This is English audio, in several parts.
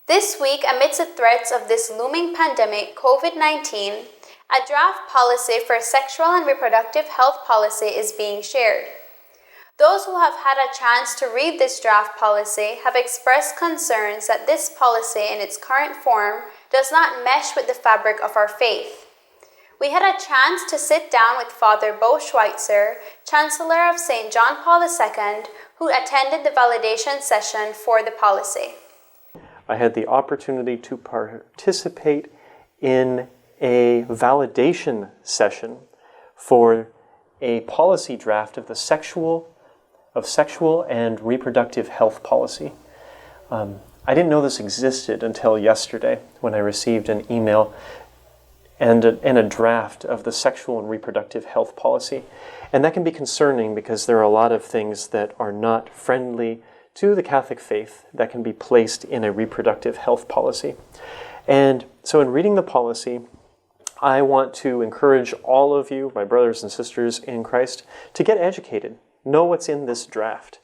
This week, amidst the threats of this looming pandemic, COVID-19, a draft policy for sexual and reproductive health policy is being shared. Those who have had a chance to read this draft policy have expressed concerns that this policy in its current form does not mesh with the fabric of our faith. We had a chance to sit down with Father Bo Schweitzer, Chancellor of St. John Paul II, who attended the validation session for the policy. I had the opportunity to participate in a validation session for a policy draft of the sexual and reproductive health policy. I didn't know this existed until yesterday when I received an email and a draft of the sexual and reproductive health policy. And that can be concerning because there are a lot of things that are not friendly to the Catholic faith that can be placed in a reproductive health policy. And so in reading the policy, I want to encourage all of you, my brothers and sisters in Christ, to get educated, know what's in this draft.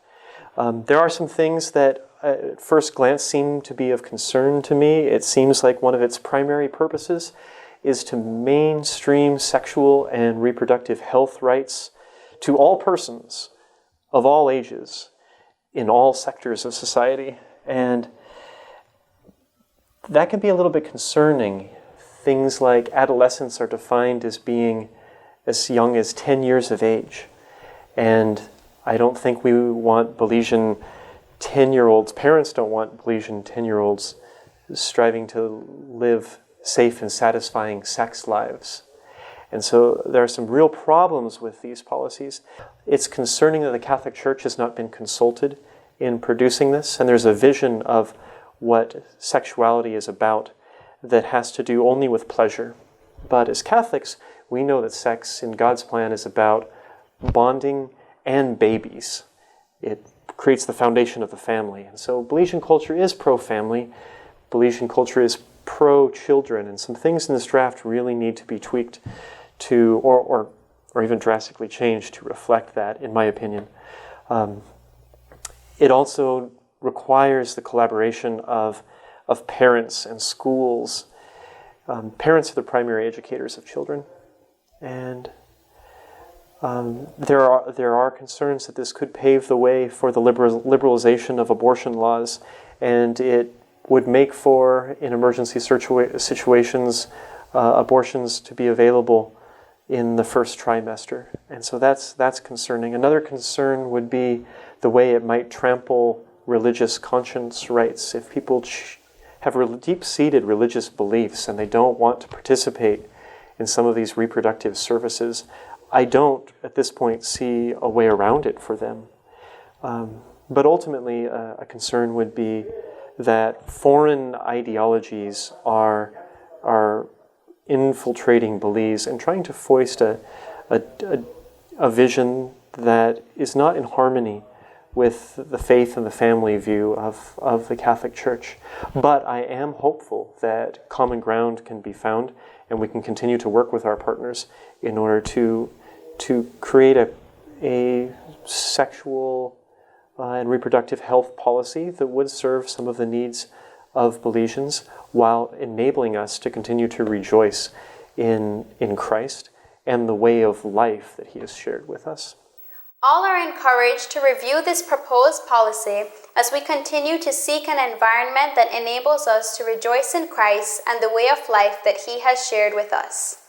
There are some things that at first glance seem to be of concern to me. It seems like one of its primary purposes is to mainstream sexual and reproductive health rights to all persons of all ages in all sectors of society. And that can be a little bit concerning. Things like adolescents are defined as being as young as 10 years of age. And I don't think we want Belizean 10-year-olds, parents don't want Belizean 10-year-olds striving to live safe and satisfying sex lives. And so there are some real problems with these policies. It's concerning that the Catholic Church has not been consulted in producing this, and there's a vision of what sexuality is about that has to do only with pleasure. But as Catholics, we know that sex in God's plan is about bonding and babies. It creates the foundation of the family. And so Belizean culture is pro-family. Belizean culture is pro-children, and some things in this draft really need to be tweaked to, or even drastically changed to reflect that, in my opinion. It also requires the collaboration of parents and schools. Parents are the primary educators of children, and there are concerns that this could pave the way for the liberalization of abortion laws, and it would make for, in emergency situations, abortions to be available in the first trimester. And so that's concerning. Another concern would be the way it might trample religious conscience rights. If people have deep-seated religious beliefs and they don't want to participate in some of these reproductive services, I don't, at this point, see a way around it for them. But ultimately, a concern would be that foreign ideologies are infiltrating Belize and trying to foist a vision that is not in harmony with the faith and the family view of the Catholic Church. But I am hopeful that common ground can be found, and we can continue to work with our partners in order to create a sexual and reproductive health policy that would serve some of the needs of Belizeans while enabling us to continue to rejoice in Christ and the way of life that He has shared with us. All are encouraged to review this proposed policy as we continue to seek an environment that enables us to rejoice in Christ and the way of life that He has shared with us.